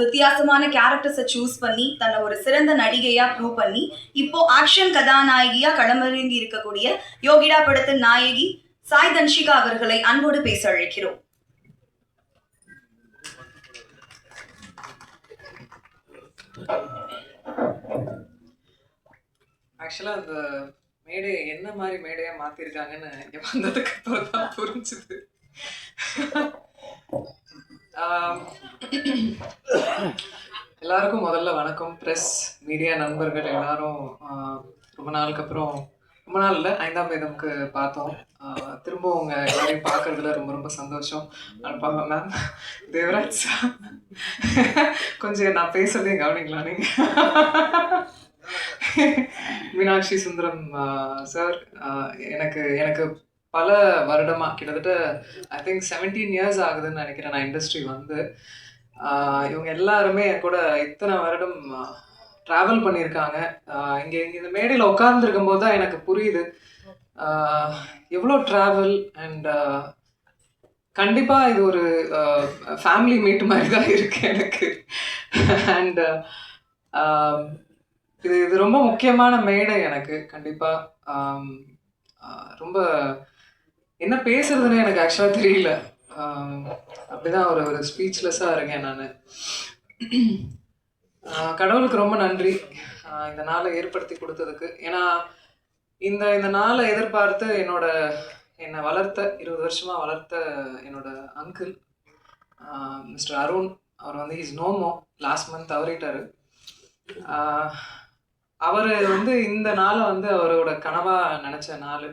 வித்தியாசமான கேரக்டர்ஸை சூஸ் பண்ணி தன்னை ஒரு சிறந்த நடிகையா ப்ரூவ் பண்ணி இப்போ ஆக்ஷன் கதாநாயகியா களமிறங்கி இருக்கக்கூடிய யோகிடா படத்தின் நாயகி சாய் தன்ஷிகா அவர்களை அன்போடு பேச அழைக்கிறோம். ஆக்சுவலா அந்த மேடை என்ன மாதிரி மேடையா மாத்திருக்காங்கன்னு இங்க வந்ததுக்கு அப்புறம் தான் புரிஞ்சுது. எல்லாருக்கும் முதல்ல வணக்கம். ப்ரெஸ் மீடியா நண்பர்கள் எல்லாரும் ரொம்ப நாளுக்கு அப்புறம், ரொம்ப நாள் இல்லை, 5ஆம் வேதம்க்கு பார்த்தோம். திரும்ப உங்க எல்லாரையும் பார்க்கறதுல ரொம்ப ரொம்ப சந்தோஷம். அனுப்பாங்க மேம், தேவராஜ் கொஞ்சம் நான் பேசுறதே கவனிக்கலாம் நீங்க. மீனாட்சி சுந்தரம் சார், எனக்கு எனக்கு பல வருடமாக, கிட்டத்தட்ட ஐ திங்க் 17 இயர்ஸ் ஆகுதுன்னு நினைக்கிறேன் நான் இண்டஸ்ட்ரி வந்து. இவங்க எல்லாருமே என் கூட இத்தனை வருடம் ட்ராவல் பண்ணியிருக்காங்க. இங்கே இந்த மேடையில் உட்கார்ந்துருக்கும் போது தான் எனக்கு புரியுது எவ்வளோ ட்ராவல். அண்ட் கண்டிப்பாக இது ஒரு ஃபேமிலி மீட் மாதிரி தான் இருக்கு எனக்கு. அண்ட் இது ரொம்ப முக்கியமான மேடை எனக்கு. கண்டிப்பாக ரொம்ப என்ன பேசுறதுன்னு எனக்கு ஆக்சுவலாக தெரியல. அப்படிதான் ஒரு ஸ்பீச்லெஸ்ஸாக இருக்கேன் நான். கடவுளுக்கு ரொம்ப நன்றி இந்த நாளை ஏற்படுத்தி கொடுத்ததுக்கு. ஏன்னா இந்த நாளை எதிர்பார்த்து என்னை வளர்த்த 20 வருஷமாக வளர்த்த என்னோட அங்கிள் மிஸ்டர் அருண், அவர் வந்து இஸ் நோமோ, லாஸ்ட் மந்த் தவறிட்டார். அவர் வந்து இந்த நாளை வந்து அவரோட கனவாக நினச்ச நாள்.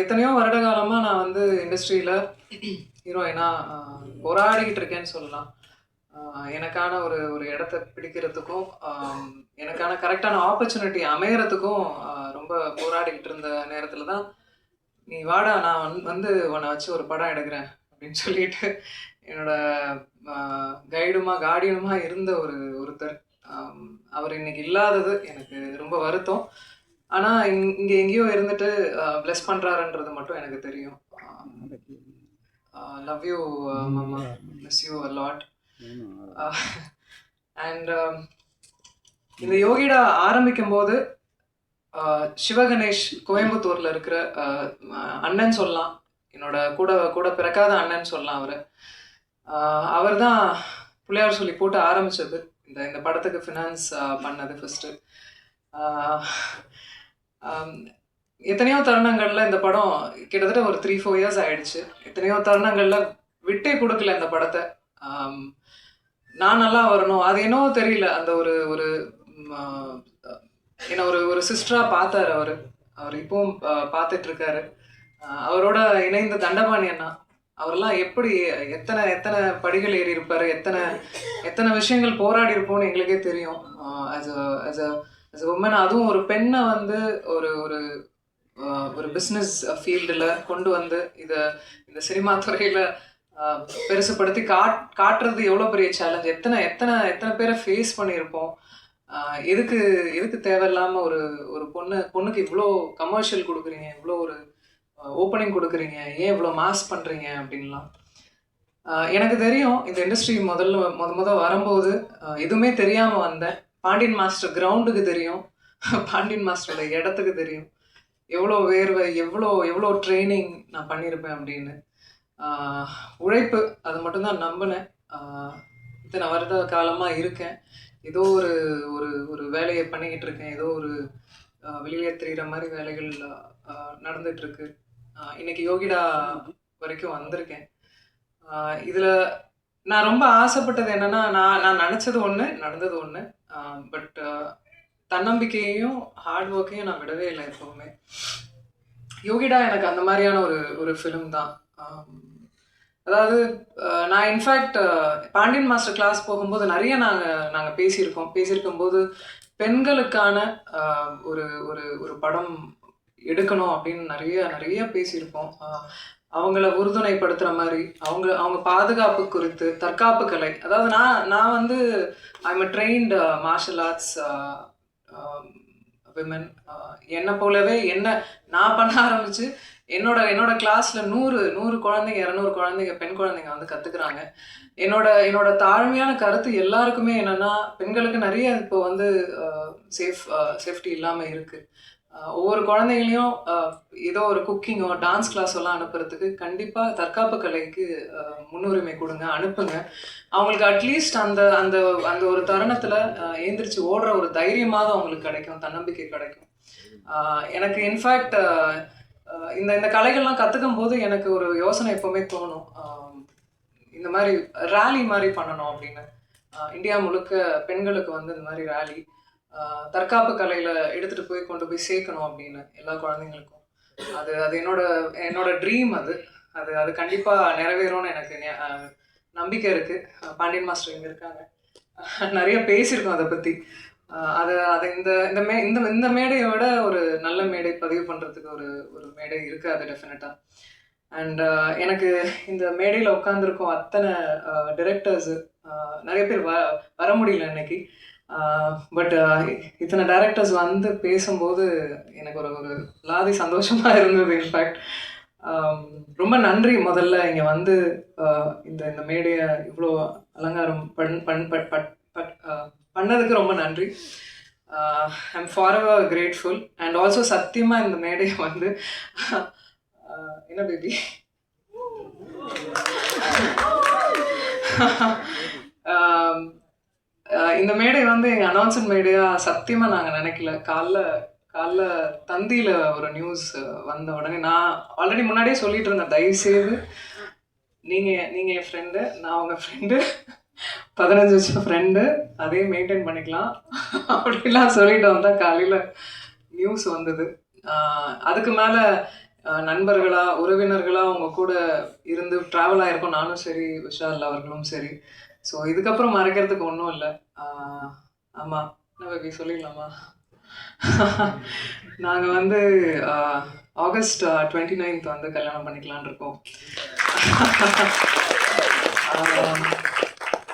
எத்தனையோ வருட காலமாக நான் வந்து இண்டஸ்ட்ரியில் ஹீரோயினாக போராடிக்கிட்டு இருக்கேன்னு சொல்லலாம். எனக்கான ஒரு இடத்த பிடிக்கிறதுக்கும் எனக்கான கரெக்டான ஆப்பர்ச்சுனிட்டி அமையறதுக்கும் ரொம்ப போராடிக்கிட்டு இருந்த நேரத்தில் தான், நீ வாடா நான் வந்து உன்னை வச்சு ஒரு படம் எடுக்கிறேன் அப்படின்னு சொல்லிட்டு என்னோட கார்டியனுமா இருந்த ஒருத்தர், அவர் இன்னைக்கு இல்லாதது எனக்கு ரொம்ப வருத்தம். ஆனால் இங்கே எங்கேயோ இருந்துட்டு பிளஸ் பண்ணுறாருன்றது மட்டும் எனக்கு தெரியும். லவ் யூ மாமா, miss you a lot. And இந்த யோகிடா ஆரம்பிக்கும் போது சிவகணேஷ் கோயம்புத்தூரில் இருக்கிற அண்ணன் சொல்லலாம், என்னோட கூட பிறக்காத அண்ணன் சொல்லலாம். அவர் தான் பிள்ளையார் சொல்லி போட்டு ஆரம்பித்தது. இந்த படத்துக்கு ஃபினான்ஸ் பண்ணது ஃபஸ்ட்டு. எத்தனையோ தருணங்களில் இந்த படம் கிட்டத்தட்ட ஒரு 3-4 இயர்ஸ் ஆயிடுச்சு. எத்தனையோ தருணங்களில் விட்டே கொடுக்கல இந்த படத்தை. நான் நல்லா வரணும், அது என்னவோ தெரியல, அந்த ஒரு என்ன ஒரு சிஸ்டராக பார்த்தாரு அவர் இப்பவும் பார்த்துட்ருக்காரு. அவரோட இணைந்த தண்டபாணி அண்ணா, அவரெல்லாம் எப்படி எத்தனை படிகள் ஏறி இருப்பார், எத்தனை விஷயங்கள் போராடி இருப்போம்னு எங்களுக்கே தெரியும். ஆஸ் அ உமன், அதுவும் ஒரு பெண்ணை வந்து ஒரு பிஸ்னஸ் ஃபீல்டில் கொண்டு வந்து இந்த சினிமா துறையில் பெருசுப்படுத்தி காட்டுறது எவ்வளோ பெரிய சேலஞ்ச். எத்தனை பேரை ஃபேஸ் பண்ணியிருப்போம். எதுக்கு தேவையில்லாமல் ஒரு பொண்ணுக்கு இவ்வளோ கமர்ஷியல் கொடுக்குறீங்க, இவ்வளோ ஒரு ஓப்பனிங் கொடுக்குறீங்க, ஏன் இவ்வளோ மாஸ் பண்ணுறீங்க அப்படின்லாம். எனக்கு தெரியும், இந்த இண்டஸ்ட்ரி முதல்ல வரும்போது எதுவுமே தெரியாமல் வந்தேன். பாண்டியன் மாஸ்டர் கிரவுண்டுக்கு தெரியும், பாண்டியன் மாஸ்டரோட இடத்துக்கு தெரியும், எவ்வளோ வேர்வை, எவ்வளோ ட்ரைனிங் நான் பண்ணியிருப்பேன் அப்படின்னு. உழைப்பு, அது மட்டும்தான் நம்பினேன். இத்தனை வருட காலமாக இருக்கேன், ஏதோ ஒரு வேலையை பண்ணிக்கிட்டு இருக்கேன், ஏதோ ஒரு வெளியே தெரிகிற மாதிரி வேலைகள் நடந்துகிட்ருக்கு. இன்னைக்கு யோகிடா வரைக்கும் வந்திருக்கேன். இதில் நான் ரொம்ப ஆசைப்பட்டது என்னென்னா, நான் நினச்சது ஒன்று, நடந்தது ஒன்று. பட் தன்னம்பிக்கையையும் ஹார்ட் ஒர்க்கையும் நான் விடவே இல்லை எப்போவுமே. யோகிடா எனக்கு அந்த மாதிரியான ஒரு ஃபிலிம் தான். அதாவது நான் இன்ஃபேக்ட் பாண்டியன் மாஸ்டர் கிளாஸ் போகும்போது நிறைய நாங்கள் பேசியிருக்கும்போது பெண்களுக்கான ஒரு படம் எடுக்கணும் அப்படின்னு நிறைய பேசியிருப்போம். அவங்கள உறுதுணைப்படுத்துகிற மாதிரி, அவங்க பாதுகாப்பு குறித்து, தற்காப்பு கலை. அதாவது நான் வந்து I'm a trained martial arts women. என்னை போலவே நான் பண்ண ஆரம்பிச்சு என்னோட கிளாஸ்ல 100 குழந்தைங்க 200 குழந்தைங்க பெண் குழந்தைங்க வந்து கத்துக்கிறாங்க. என்னோட தாழ்மையான கருத்து எல்லாருக்குமே என்னன்னா, பெண்களுக்கு நிறைய இப்போ வந்து சேஃப்டி இல்லாம இருக்கு. ஒவ்வொரு குழந்தைகளையும் ஏதோ ஒரு குக்கிங்கோ டான்ஸ் கிளாஸ் எல்லாம் அனுப்புறதுக்கு கண்டிப்பா தற்காப்பு கலைக்கு முன்னுரிமை கொடுங்க, அனுப்புங்க. அவங்களுக்கு அட்லீஸ்ட் அந்த அந்த அந்த ஒரு தருணத்துல ஏந்திரிச்சு ஓடுற ஒரு தைரியமாக அவங்களுக்கு கிடைக்கும், தன்னம்பிக்கை கிடைக்கும். எனக்கு இன்ஃபேக்ட் இந்த இந்த கலைகள்லாம் கத்துக்கும் போது எனக்கு ஒரு யோசனை எப்பவுமே தோணும். இந்த மாதிரி ரேலி மாதிரி பண்ணணும் அப்படின்னு. இந்தியா முழுக்க பெண்களுக்கு வந்து இந்த மாதிரி ரேலி தற்காப்பு கலையில எடுத்துட்டு போய் கொண்டு போய் சேர்க்கணும் அப்படின்னு எல்லா குழந்தைங்களுக்கும். அது அது என்னோட ட்ரீம். அது அது அது கண்டிப்பா நிறைவேறும்னு எனக்கு நம்பிக்கை இருக்கு. பாண்டியன் மாஸ்டர் இங்க இருக்காங்க, நிறைய பேசியிருக்கோம் அதை பத்தி. அது அது இந்த இந்த மே இந்த இந்த மேடையை விட ஒரு நல்ல மேடை பதிவு பண்றதுக்கு ஒரு ஒரு மேடை இருக்கு, அது டெஃபினட்டா. அண்ட் எனக்கு இந்த மேடையில் உட்காந்துருக்கோம் அத்தனை டிரெக்டர்ஸு, நிறைய பேர் வர முடியல இன்னைக்கு. பட் இத்தனை டைரக்டர்ஸ் வந்து பேசும்போது எனக்கு ஒரு ஒரு லாதி சந்தோஷமா இருந்தது. இன்ஃபேக்ட் ரொம்ப நன்றி. முதல்ல இங்கே வந்து இந்த இந்த மேடையை இவ்வளோ அலங்காரம் பண்ணதுக்கு ரொம்ப நன்றி. I'm forever grateful. And also சத்தியமாக இந்த மேடையை வந்து என்ன பேபி இந்த மேடை வந்து எங்கள் அனௌன்ஸ்மெண்ட் மேடையாக சத்தியமாக நாங்கள் நினைக்கல. காலைல தந்தியில் ஒரு நியூஸ் வந்த உடனே நான் ஆல்ரெடி முன்னாடியே சொல்லிட்டு இருந்தேன், தயவுசெய்து நீங்கள் என் ஃப்ரெண்டு, நான் உங்கள் ஃப்ரெண்டு, 15 வருஷம் ஃப்ரெண்டு, அதே மெயின்டைன் பண்ணிக்கலாம் அப்படிலாம் சொல்லிட்டு வந்தால் காலையில் நியூஸ் வந்தது. அதுக்கு மேலே நண்பர்களா உறவினர்களா அவங்க கூட இருந்து ட்ராவல் ஆகிருக்கோம், நானும் சரி விஷால் அவர்களும் சரி. ஸோ இதுக்கப்புறம் மறைக்கிறதுக்கு ஒன்றும் இல்லை. ஆமாம், என்ன பேபி சொல்லிடலாமா? நாங்கள் வந்து ஆகஸ்ட் 29th வந்து கல்யாணம் பண்ணிக்கலான் இருக்கோம்.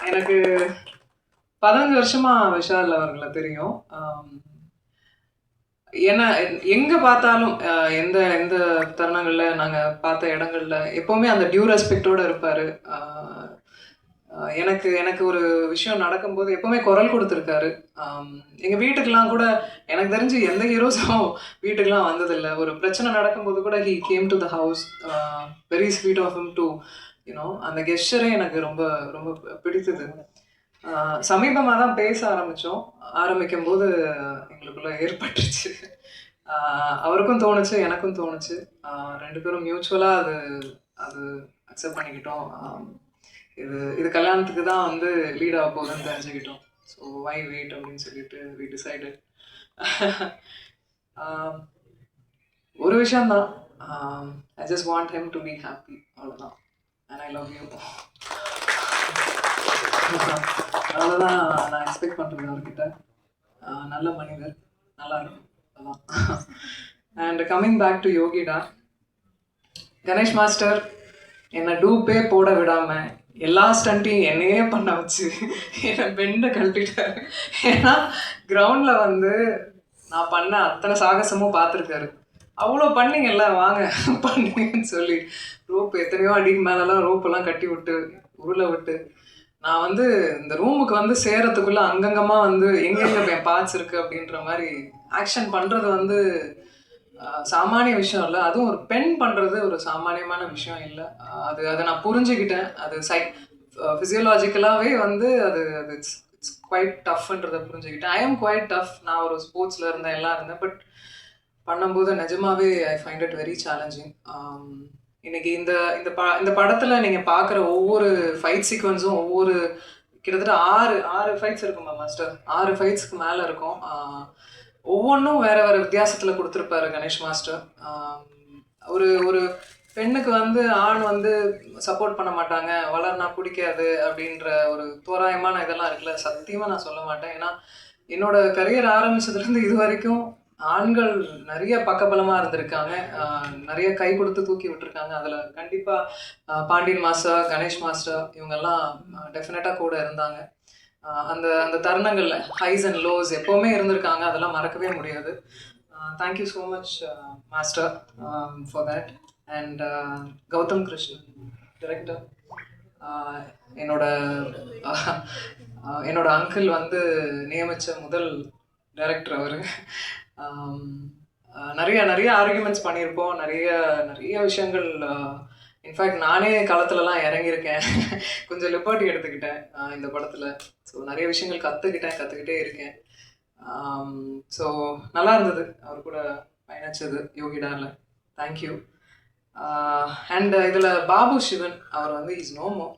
எனக்கு 15 வருஷமா விஷால் அவர்களை தெரியும். ஏன்னா எங்கே பார்த்தாலும் எந்த எந்த தருணங்களில் நாங்கள் பார்த்த இடங்கள்ல எப்போவுமே அந்த டியூ ரெஸ்பெக்டோடு இருப்பார். எனக்கு ஒரு விஷயம் நடக்கும்போது எப்போவுமே குரல் கொடுத்துருக்காரு. எங்கள் வீட்டுக்கெலாம் கூட எனக்கு தெரிஞ்சு எந்த ஹீரோஸும் வீட்டுக்கெலாம் வந்ததில்லை. ஒரு பிரச்சனை நடக்கும்போது கூட he came to the house. Very sweet of him to you know. அந்த கெஸ்டரே எனக்கு ரொம்ப ரொம்ப பிடித்தது. சமீபமாக தான் பேச ஆரம்பிக்கும் போது எங்களுக்குள்ள ஏற்பட்டுருச்சு. அவருக்கும் தோணுச்சு, எனக்கும் தோணுச்சு. 2 பேரும் மியூச்சுவலாக அது அக்செப்ட் பண்ணிக்கிட்டோம். இது கல்யாணத்துக்கு தான் வந்து லீட் ஆக போகுதுன்னு தெரிஞ்சுக்கிட்டோம். ஸோ வை வெயிட் அப்படின்னு சொல்லிட்டு வி டிசைடட். ஒரு விஷயந்தான், I just want him to be happy, அவ்வளோதான். And I love you. அவ்வளோதான் நான் எக்ஸ்பெக்ட் பண்ணுறது அவர்கிட்ட. நல்ல மனிதர், நல்லா இருக்கும், அதான். அண்ட் கம்மிங் பேக் டு யோகிடா, கணேஷ் மாஸ்டர் என்னை டூப்பே போட விடாமல் எல்லா ஸ்டண்ட்டையும் என்னையே பண்ண வச்சு என்னை பெண்டை கழட்டிட்டாரு. ஏன்னா கிரவுண்டில் வந்து நான் பண்ண அத்தனை சாகசமும் பார்த்துருக்காரு. அவ்வளோ பண்ணிங்கல்ல, வாங்க பண்ணுங்கன்னு சொல்லி ரோப்பு எத்தனையோ அடிக்கு மேலெல்லாம் ரோப்பெல்லாம் கட்டி விட்டு உருளை விட்டு நான் வந்து இந்த ரூமுக்கு வந்து சேரத்துக்குள்ளே அங்கங்கமாக வந்து எங்கெங்கே என் பார்ட்ஸ் இருக்குது அப்படின்ற மாதிரி ஆக்ஷன் பண்ணுறது வந்து சாமானிய விஷயம் இல்லை. அதுவும் ஒரு பெண் பண்ணுறது ஒரு சாமானியமான விஷயம் இல்லை. அதை நான் புரிஞ்சுக்கிட்டேன். அது ஃபிசியோலாஜிக்கலாகவே வந்து அது இட்ஸ் குவைட் டஃப்ன்றதை புரிஞ்சுக்கிட்டேன். I am quite tough. நான் ஒரு ஸ்போர்ட்ஸில் இருந்தேன், எல்லாம் இருந்தேன். பட் பண்ணும்போது நிஜமாவே I find it very challenging. இன்னைக்கு இந்த படத்தில் நீங்கள் பார்க்குற ஒவ்வொரு ஃபைட் சீக்வன்ஸும் கிட்டத்தட்ட 6 ஃபைட்ஸ் இருக்குமா மாஸ்டர்? 6 ஃபைட்ஸ்க்கு மேலே இருக்கும். ஒவ்வொன்றும் வேற வித்தியாசத்தில் கொடுத்துருப்பாரு கணேஷ் மாஸ்டர். ஒரு பெண்ணுக்கு வந்து ஆண் வந்து சப்போர்ட் பண்ண மாட்டாங்க, வளர்னா பிடிக்காது அப்படின்ற ஒரு தோராயமான இதெல்லாம் இருக்குல்ல, சத்தியமாக நான் சொல்ல மாட்டேன். ஏன்னா என்னோட கரியர் ஆரம்பிச்சதுலேருந்து இது வரைக்கும் ஆண்கள் நிறைய பக்கபலமாக இருந்திருக்காங்க, நிறைய கை கொடுத்து தூக்கி விட்டுருக்காங்க. அதில் கண்டிப்பாக பாண்டியன் மாஸ்டர், கணேஷ் மாஸ்டர் இவங்கெல்லாம் டெஃபினட்டாக கூட இருந்தாங்க. அந்த அந்த தருணங்கள்ல ஹைஸ் அண்ட் லோஸ் எப்போவுமே இருந்திருக்காங்க. அதெல்லாம் மறக்கவே முடியாது. Thank you so much master for that. And Gautham Krishnan director, என்னோட என்னோட அங்கிள் வந்து நியமித்த முதல் டைரக்டர் அவர். நிறைய நிறைய ஆர்கியூமெண்ட்ஸ் பண்ணியிருப்போம். நிறைய நிறைய விஷயங்கள். இன்ஃபேக்ட் நானே களத்துலலாம் இறங்கியிருக்கேன். கொஞ்சம் லிபர்ட்டி எடுத்துக்கிட்டேன் இந்த படத்தில். ஸோ நிறைய விஷயங்கள் கற்றுக்கிட்டே இருக்கேன். ஸோ நல்லா இருந்தது அவர் கூட பயணிச்சது யோகிடாவில். தேங்க்யூ. அண்ட் இதில் பாபு சிவன் அவர் வந்து இஸ் நோமோ.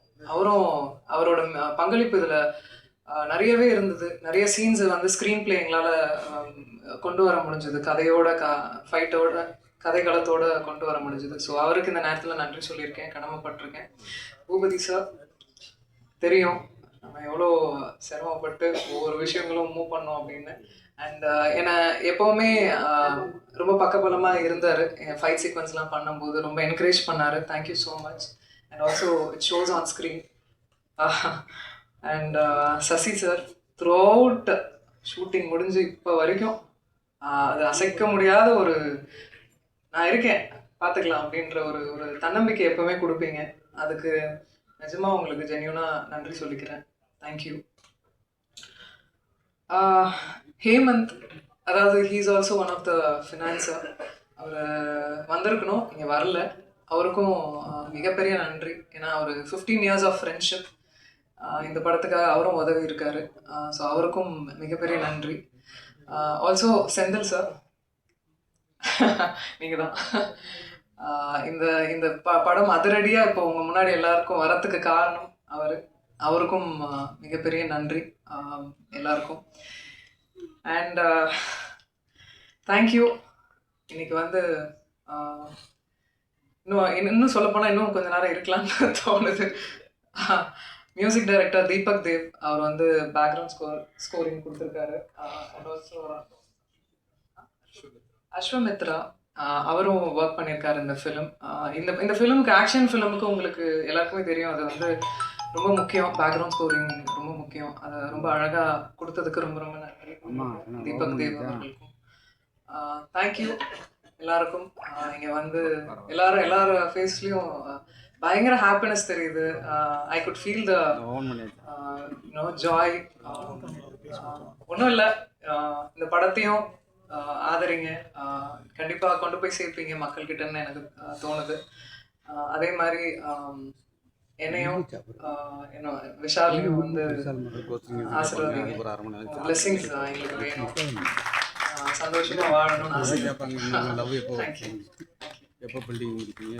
அவரோட பங்களிப்பு இதில் நிறையவே இருந்தது. நிறைய சீன்ஸ் வந்து ஸ்க்ரீன் பிளே எங்களால் கொண்டு வர முடிஞ்சது. கதையோட ஃபைட்டோட கதைகளத்தோட கொண்டு வர முடிஞ்சது. ஸோ அவருக்கு இந்த நேரத்தில் நன்றி சொல்லியிருக்கேன், கடமைப்பட்டிருக்கேன். பூபதி சார் தெரியும் நம்ம எவ்வளோ சிரமப்பட்டு ஒவ்வொரு விஷயங்களும் மூவ் பண்ணோம் அப்படின்னு. அண்ட் என்னை எப்போவுமே ரொம்ப பக்கபலமாக இருந்தார். என் ஃபைட் சீக்வன்ஸ்லாம் பண்ணும்போது ரொம்ப என்கரேஜ் பண்ணார். Thank you so much. And also it shows on screen. And Sasi sir throughout shooting முடிஞ்சு இப்போ வரைக்கும் அது அசைக்க முடியாத ஒரு நான் இருக்கேன் பார்த்துக்கலாம் அப்படின்ற ஒரு ஒரு தன்னம்பிக்கை எப்போவுமே கொடுப்பீங்க. அதுக்கு நிஜமாக உங்களுக்கு ஜென்யூனாக நன்றி சொல்லிக்கிறேன். தேங்க்யூ. ஹேமந்த், அதாவது he's also one of the financier. அவர் வந்திருக்கணும், இங்கே வரல. அவருக்கும் மிகப்பெரிய நன்றி. ஏன்னா அவர் 15 years ஆஃப் ஃப்ரெண்ட்ஷிப் இந்த படத்துக்காக அவரும் உதவி இருக்காரு. ஸோ அவருக்கும் மிகப்பெரிய நன்றி. ஆல்சோ செந்தில் சார், நீங்கள் தான் இந்த இந்த படம் அதிரடியாக இப்போ உங்கள் முன்னாடி எல்லாருக்கும் வரத்துக்கு காரணம் அவருக்கும் மிகப்பெரிய நன்றி எல்லாருக்கும். And thank you. இன்னைக்கு வந்து இன்னும் சொல்லப்போனால் இன்னும் கொஞ்ச நேரம் இருக்கலாம்னு தோணுது. மியூசிக் டைரக்டர் தீபக் தேவ் அவர் வந்து பேக்ரவுண்ட் ஸ்கோரிங் கொடுத்துருக்காரு. அண்ட் ஆல்சோ அஸ்வமித்ரா அவரும் ஒர்க் பண்ணியிருக்காரு இந்த ஃபிலிம். இந்த ஃபிலிமுக்கு ஆக்ஷன் ஃபிலிமுக்கு உங்களுக்கு எல்லாருக்குமே தெரியும், அது வந்து ரொம்ப முக்கியம். பேக்ரவுண்ட் ஸ்கோரிங் ரொம்ப முக்கியம். அதை ரொம்ப அழகாக கொடுத்ததுக்கு ரொம்ப ரொம்ப நன்றி தீபக் தேவ் அவர்களுக்கும். தேங்க்யூ எல்லாருக்கும். இங்கே வந்து எல்லார் ஃபேஸ்லேயும் பயங்கர ஹாப்பினஸ் தெரியுது. I could feel the joy. ஒன்றும் இல்லை, இந்த படத்தையும் ஆதரிங்க. கண்டிப்பாக கொண்டு போய் சேர்ப்பீங்க மக்கள்கிட்டன்னு எனக்கு தோணுது. அதே மாதிரி என்னையும் விஷாலையும் வந்து ஆசீர்வாதிங்க. பிளெஸிங்ஸ் எங்களுக்கு வேணும். சந்தோஷமாக வாழணும்னு ஆசை. எப்போ பில்டிங் முடிப்பீங்க?